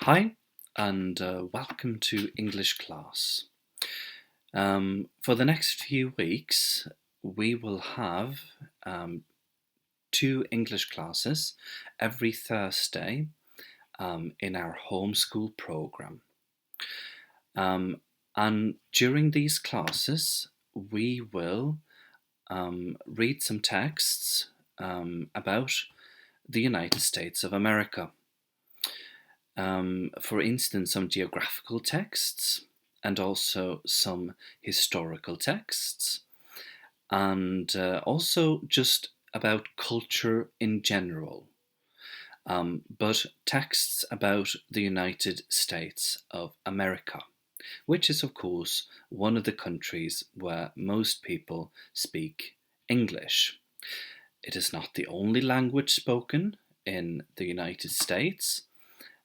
Hi, and welcome to English class. For the next few weeks, we will have two English classes every Thursday in our homeschool program. And during these classes, we will read some texts about the United States of America. For instance, some geographical texts and also some historical texts, and also just about culture in general, but texts about the United States of America, which is, of course, one of the countries where most people speak English. It is not the only language spoken in the United States.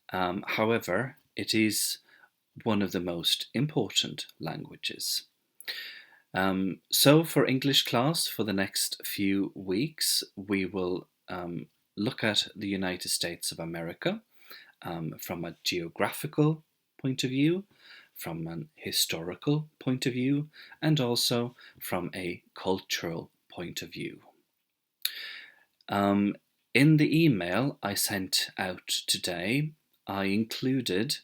However, it is one of the most important languages. So for English class, for the next few weeks, we will look at the United States of America from a geographical point of view, from an historical point of view, and also from a cultural point of view. In the email I sent out today, I included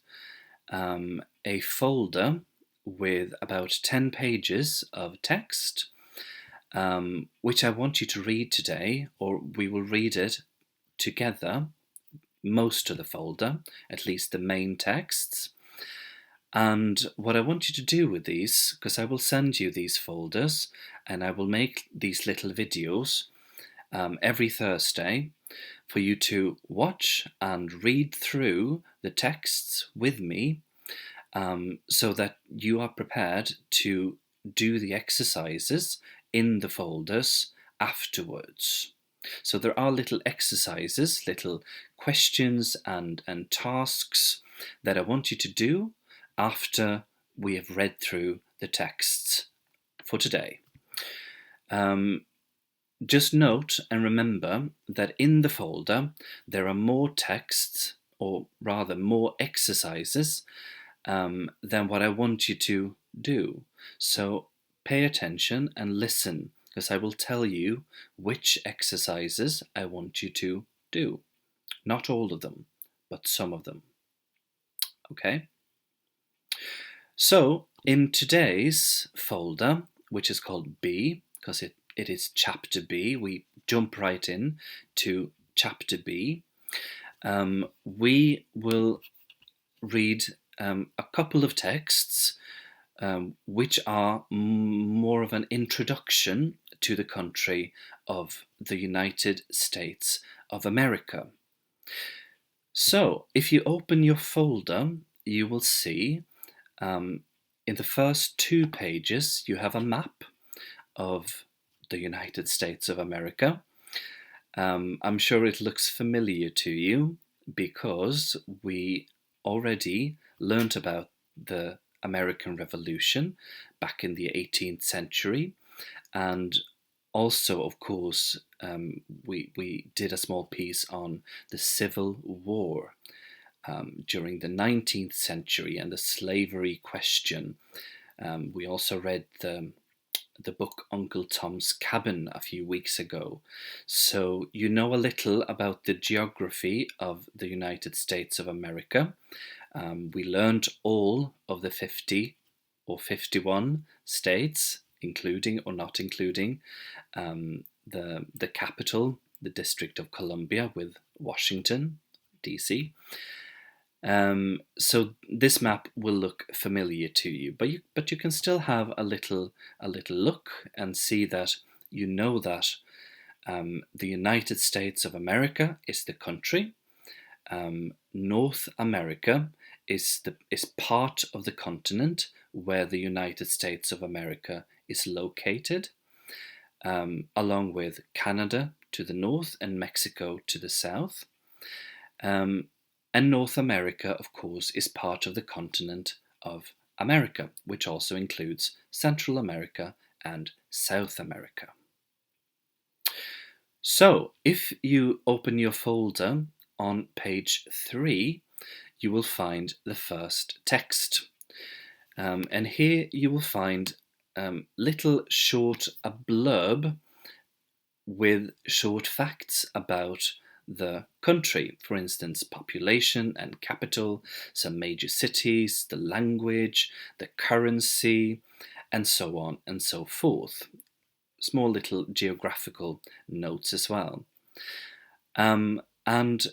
a folder with about 10 pages of text, which I want you to read today, or we will read it together, most of the folder, at least the main texts. And what I want you to do with these, because I will send you these folders and I will make these little videos every Thursday for you to watch and read through the texts with me, so that you are prepared to do the exercises in the folders afterwards. So there are little exercises, little questions and tasks that I want you to do after we have read through the texts for today. Just note and remember that in the folder there are more texts, or rather more exercises, than what I want you to do. So pay attention and listen, because I will tell you which exercises I want you to do. Not all of them, but some of them. Okay? So in today's folder, which is called B, because it is chapter B, we jump right in to chapter B. We will read a couple of texts which are more of an introduction to the country of the United States of America. So if you open your folder, you will see in the first 2 pages you have a map of the United States of America. I'm sure it looks familiar to you because we already learnt about the American Revolution back in the 18th century, and also, of course, we did a small piece on the Civil War during the 19th century and the slavery question. We also read the book Uncle Tom's Cabin a few weeks ago. So you know a little about the geography of the United States of America. We learned all of the 50 or 51 states, including or not including the capital, the District of Columbia, with Washington, D.C. So this map will look familiar to you, but you can still have a little look and see that you know that the United States of America is the country. North America is part of the continent where the United States of America is located, along with Canada to the north and Mexico to the south. And North America, of course, is part of the continent of America, which also includes Central America and South America. So, if you open your folder on page 3, you will find the first text. And here you will find little short a blurb with short facts about the country. For instance, population and capital, some major cities, the language, the currency, and so on and so forth. Small little geographical notes as well. And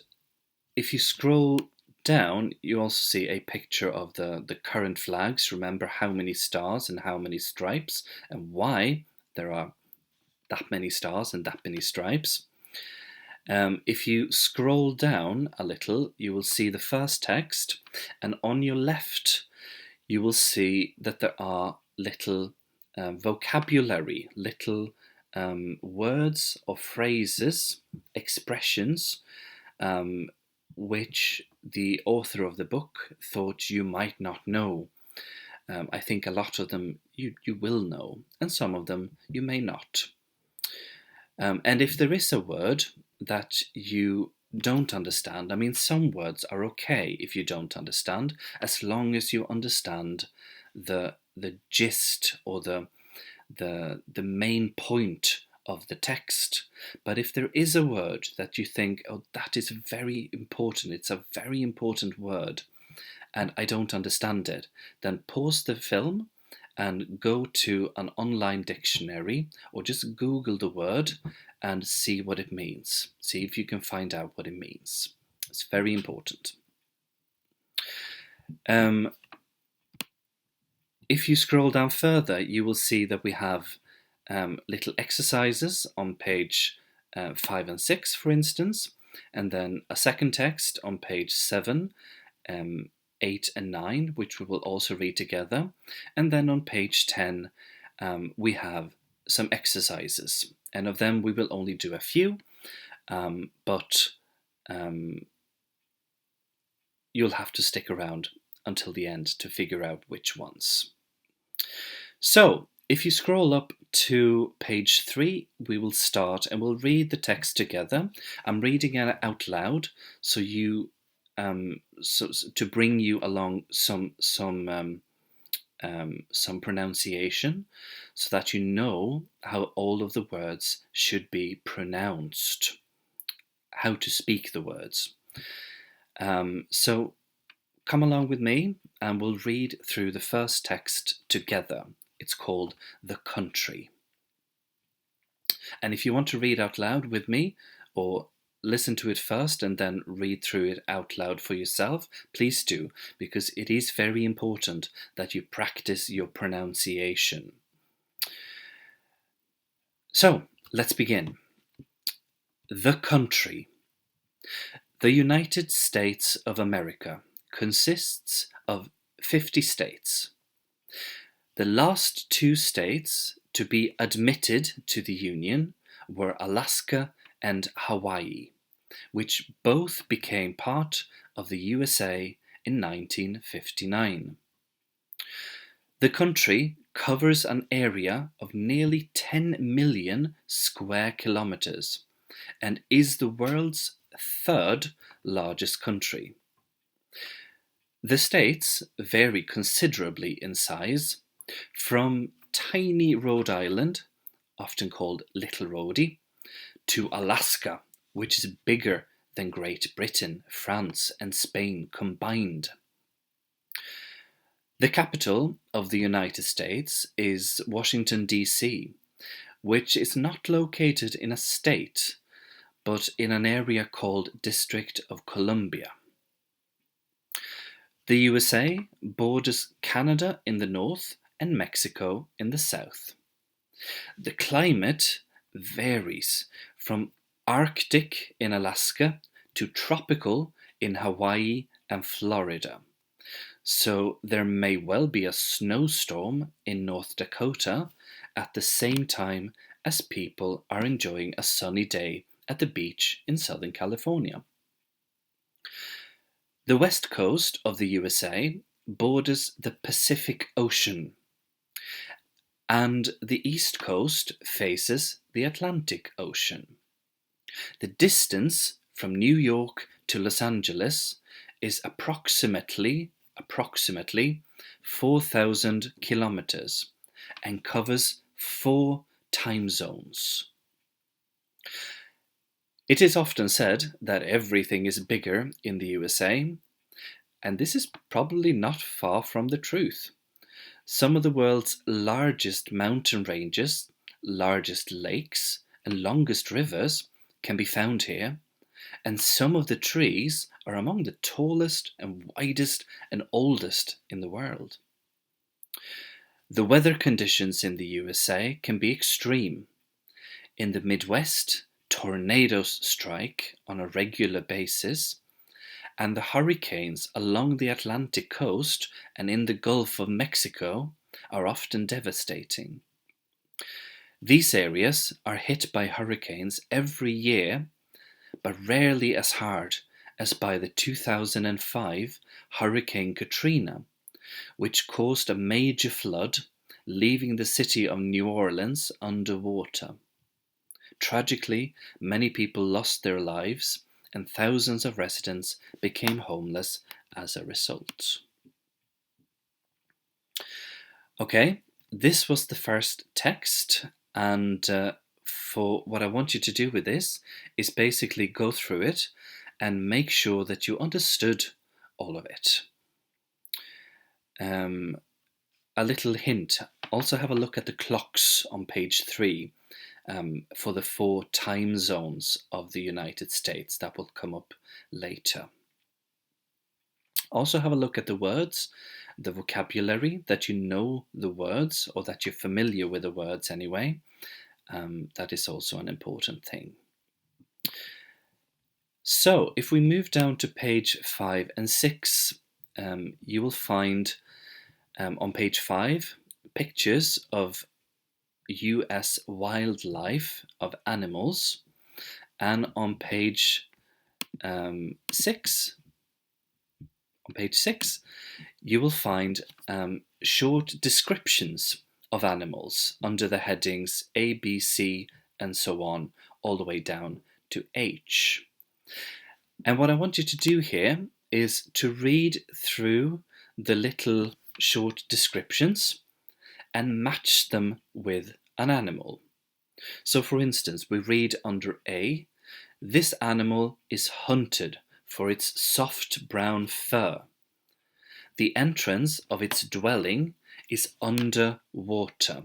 if you scroll down, you also see a picture of the current flags. Remember how many stars and how many stripes and why there are that many stars and that many stripes. If you scroll down a little, you will see the first text, and on your left, you will see that there are little vocabulary, little words or phrases, expressions, which the author of the book thought you might not know. I think a lot of them you will know, and some of them you may not. And if there is a word that you don't understand, I mean, some words are okay if you don't understand, as long as you understand the gist or the main point of the text. But if there is a word that you think, oh, that is very important, it's a very important word, and I don't understand it, then pause the film and go to an online dictionary or just Google the word and see what it means. See if you can find out what it means. It's very important. If you scroll down further, you will see that we have little exercises on page 5 and 6, for instance, and then a second text on page 7, 8 and 9, which we will also read together. And then on page 10, we have some exercises. And of them, we will only do a few, but you'll have to stick around until the end to figure out which ones. So, if you scroll up to page 3, we will start and we'll read the text together. I'm reading it out loud, so you to bring you along some pronunciation, so that you know how all of the words should be pronounced, how to speak the words. So come along with me and we'll read through the first text together. It's called The Country. And if you want to read out loud with me, or listen to it first and then read through it out loud for yourself, please do, because it is very important that you practice your pronunciation. So, let's begin. The country. The United States of America consists of 50 states. The last 2 states to be admitted to the Union were Alaska and Hawaii, which both became part of the USA in 1959. The country covers an area of nearly 10 million square kilometers and is the world's 3rd largest country. The states vary considerably in size, from tiny Rhode Island, often called Little Rhodey, to Alaska, which is bigger than Great Britain, France, and Spain combined. The capital of the United States is Washington, D.C., which is not located in a state, but in an area called District of Columbia. The USA borders Canada in the north and Mexico in the south. The climate varies from Arctic in Alaska to tropical in Hawaii and Florida. So there may well be a snowstorm in North Dakota at the same time as people are enjoying a sunny day at the beach in Southern California. The west coast of the USA borders the Pacific Ocean, and the east coast faces the Atlantic Ocean. The distance from New York to Los Angeles is approximately 4,000 kilometers and covers 4 time zones. It is often said that everything is bigger in the USA, and this is probably not far from the truth. Some of the world's largest mountain ranges, largest lakes, and longest rivers can be found here, and some of the trees are among the tallest and widest and oldest in the world. The weather conditions in the USA can be extreme. In the Midwest, tornadoes strike on a regular basis, and the hurricanes along the Atlantic coast and in the Gulf of Mexico are often devastating. These areas are hit by hurricanes every year, but rarely as hard as by the 2005 Hurricane Katrina, which caused a major flood, leaving the city of New Orleans underwater. Tragically, many people lost their lives, and thousands of residents became homeless as a result. Okay, this was the first text, and for what I want you to do with this is basically go through it and make sure that you understood all of it. A little hint, also have a look at the clocks on page 3 for the 4 time zones of the United States. That will come up later. Also have a look at the words, the vocabulary, that you know the words or that you're familiar with the words anyway. That is also an important thing. So if we move down to page 5 and 6, you will find on page 5 pictures of US wildlife, of animals, and on page 6, you will find short descriptions of animals under the headings A, B, C, and so on, all the way down to H. And what I want you to do here is to read through the little short descriptions and match them with an animal. So for instance, we read under A, this animal is hunted for its soft brown fur. The entrance of its dwelling is under water.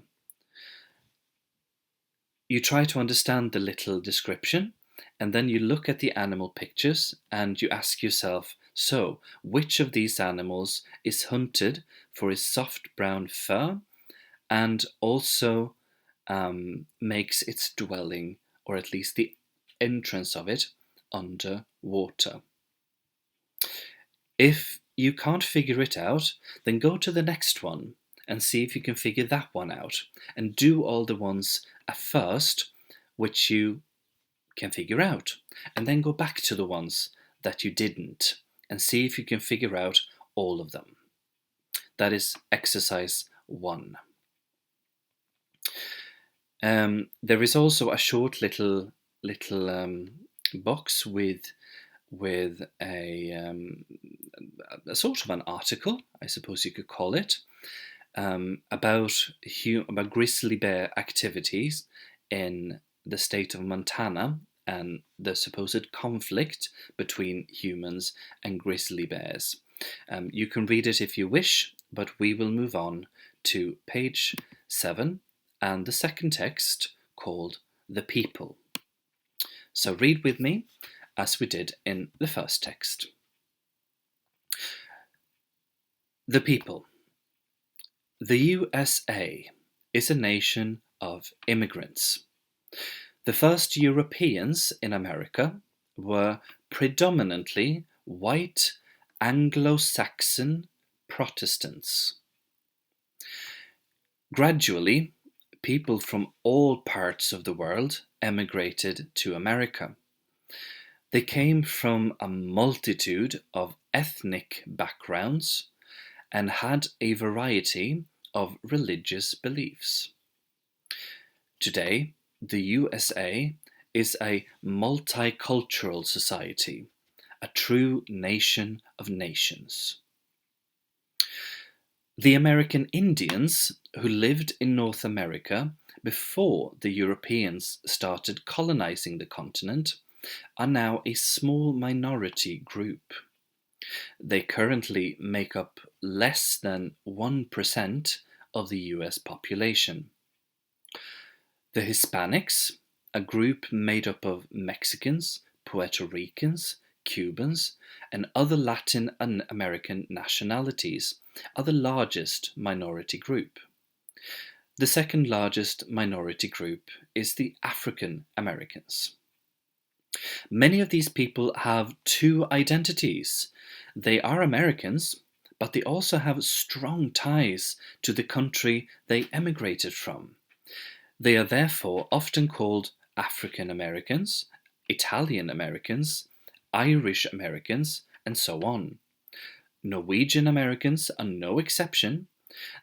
You try to understand the little description, and then you look at the animal pictures and you ask yourself, so which of these animals is hunted for its soft brown fur and also makes its dwelling, or at least the entrance of it, under water? If you can't figure it out, then go to the next one and see if you can figure that one out, and do all the ones at first which you can figure out, and then go back to the ones that you didn't and see if you can figure out all of them. That is exercise 1. There is also a short little box with a sort of an article, I suppose you could call it, about grizzly bear activities in the state of Montana and the supposed conflict between humans and grizzly bears. You can read it if you wish, but we will move on to page 7 and the second text, called The People. So read with me as we did in the first text. The people. The USA is a nation of immigrants. The first Europeans in America were predominantly white Anglo-Saxon Protestants. Gradually, people from all parts of the world emigrated to America. They came from a multitude of ethnic backgrounds and had a variety of religious beliefs. Today, the USA is a multicultural society, a true nation of nations. The American Indians, who lived in North America before the Europeans started colonizing the continent, are now a small minority group. They currently make up less than 1% of the US population. The Hispanics, a group made up of Mexicans, Puerto Ricans, Cubans, and other Latin and American nationalities, are the largest minority group. The second largest minority group is the African Americans. Many of these people have two identities. They are Americans, but they also have strong ties to the country they emigrated from. They are therefore often called African Americans, Italian Americans, Irish Americans, and so on. Norwegian Americans are no exception.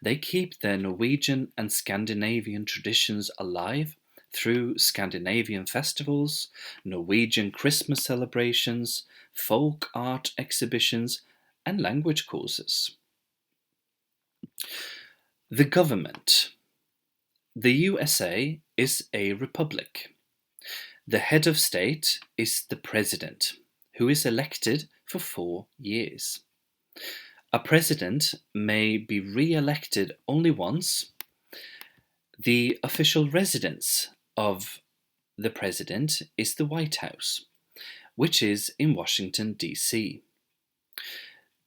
They keep their Norwegian and Scandinavian traditions alive through Scandinavian festivals, Norwegian Christmas celebrations, folk art exhibitions, and language courses. The government. The USA is a republic. The head of state is the president, who is elected for 4 years. A president may be re-elected only once. The official residence of the president is the White House, which is in Washington, D.C.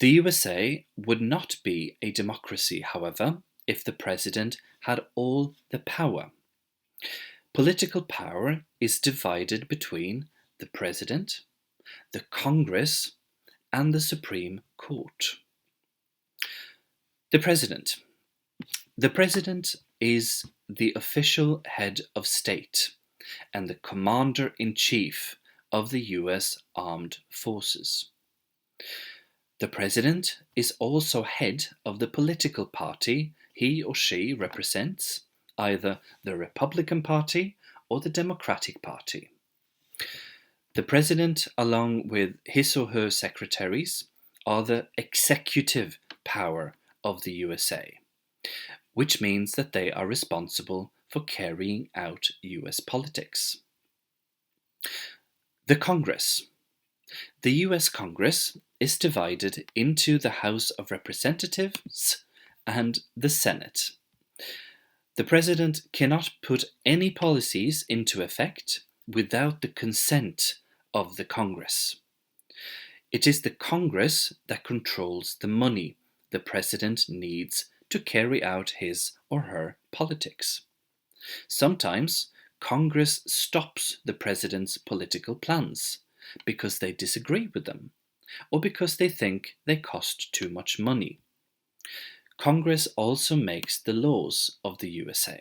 The USA would not be a democracy, however, if the president had all the power. Political power is divided between the president, the Congress, and the Supreme Court. The president. The president is the official head of state and the commander-in-chief of the US Armed Forces. The president is also head of the political party he or she represents, either the Republican Party or the Democratic Party. The president, along with his or her secretaries, are the executive power of the USA, which means that they are responsible for carrying out US politics. The Congress. The US Congress is divided into the House of Representatives and the Senate. The president cannot put any policies into effect without the consent of the Congress. It is the Congress that controls the money the president needs to carry out his or her politics. Sometimes Congress stops the president's political plans because they disagree with them or because they think they cost too much money. Congress also makes the laws of the USA.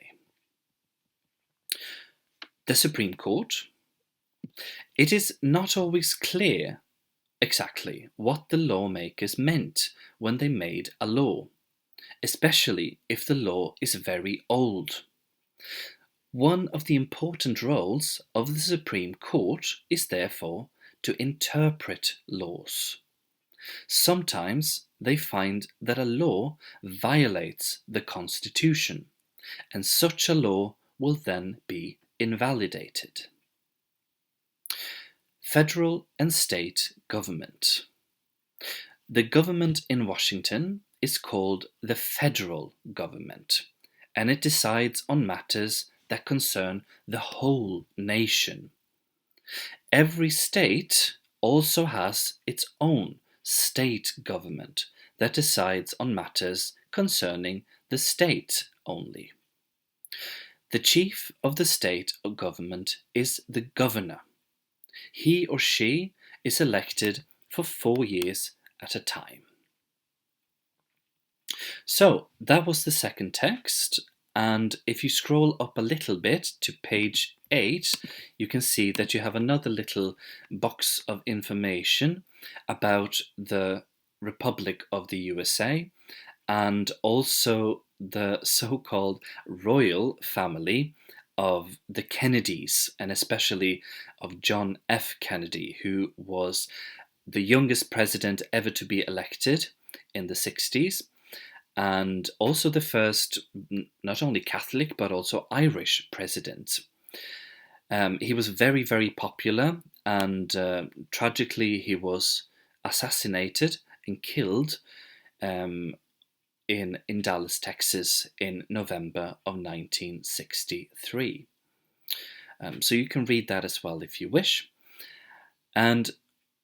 The Supreme Court. It is not always clear exactly what the lawmakers meant when they made a law, especially if the law is very old. One of the important roles of the Supreme Court is therefore to interpret laws. Sometimes they find that a law violates the Constitution, and such a law will then be invalidated. Federal and state government. The government in Washington is called the federal government, and it decides on matters that concern the whole nation. Every state also has its own state government that decides on matters concerning the state only. The chief of the state of government is the governor. He or she is elected for 4 years at a time. So that was the second text, and if you scroll up a little bit to page 8, you can see that you have another little box of information about the Republic of the USA and also the so-called royal family of the Kennedys, and especially of John F. Kennedy, who was the youngest president ever to be elected in the 60s, and also the first not only Catholic but also Irish president. He was very, very popular, and tragically he was assassinated and killed in Dallas, Texas in November of 1963. So you can read that as well if you wish. And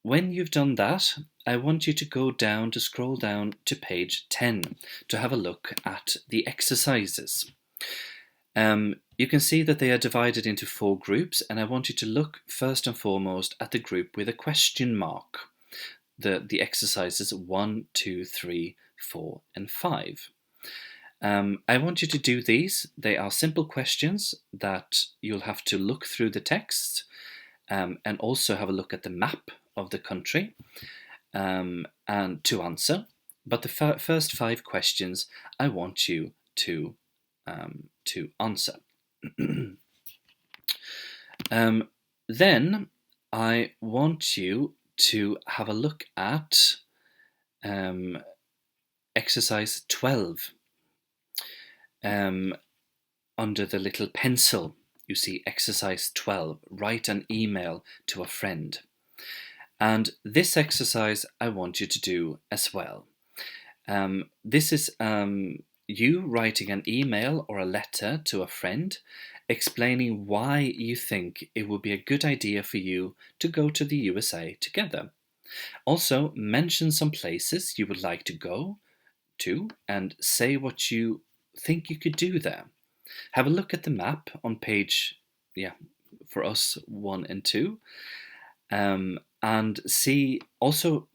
when you've done that, I want you to scroll down to page 10 to have a look at the exercises. You can see that they are divided into 4 groups, and I want you to look first and foremost at the group with a question mark. The exercises 1, 2, 3, 4, and 5. I want you to do these. They are simple questions that you'll have to look through the text and also have a look at the map of the country and to answer. But the first 5 questions I want you to answer. Then I want you to have a look at exercise 12. Under the little pencil, you see exercise 12, write an email to a friend. And this exercise I want you to do as well. This is you writing an email or a letter to a friend explaining why you think it would be a good idea for you to go to the USA together. Also, mention some places you would like to go to and say what you think you could do there. Have a look at the map on page, for us, 1 and 2, and see. Also,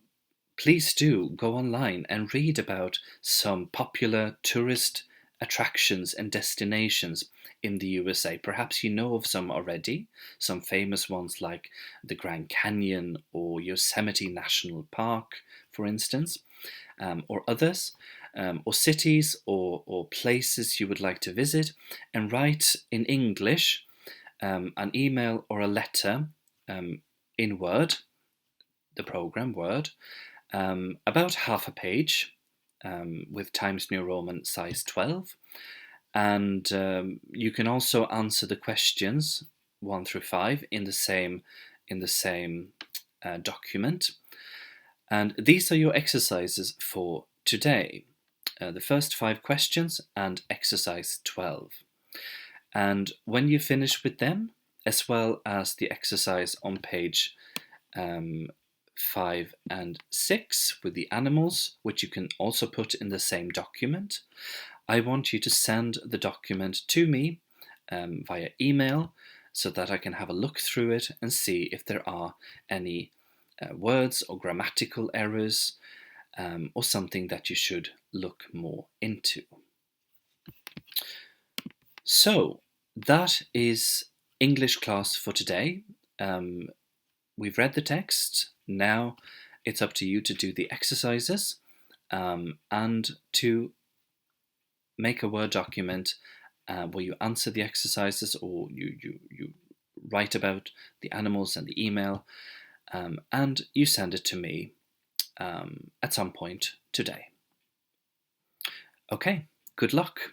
please do go online and read about some popular tourist attractions and destinations in the USA. Perhaps you know of some already, some famous ones like the Grand Canyon or Yosemite National Park, for instance, or others, or cities or places you would like to visit, and write in English an email or a letter in Word, the program Word, about half a page with Times New Roman size 12. And you can also answer the questions 1 through 5 in the same document. And these are your exercises for today. The first 5 questions and exercise 12. And when you finish with them, as well as the exercise on page 5 and 6 with the animals, which you can also put in the same document, I want you to send the document to me via email so that I can have a look through it and see if there are any words or grammatical errors or something that you should look more into. So that is English class for today. We've read the text. Now it's up to you to do the exercises and to make a Word document where you answer the exercises or you write about the animals and the email and you send it to me at some point today. Okay, good luck.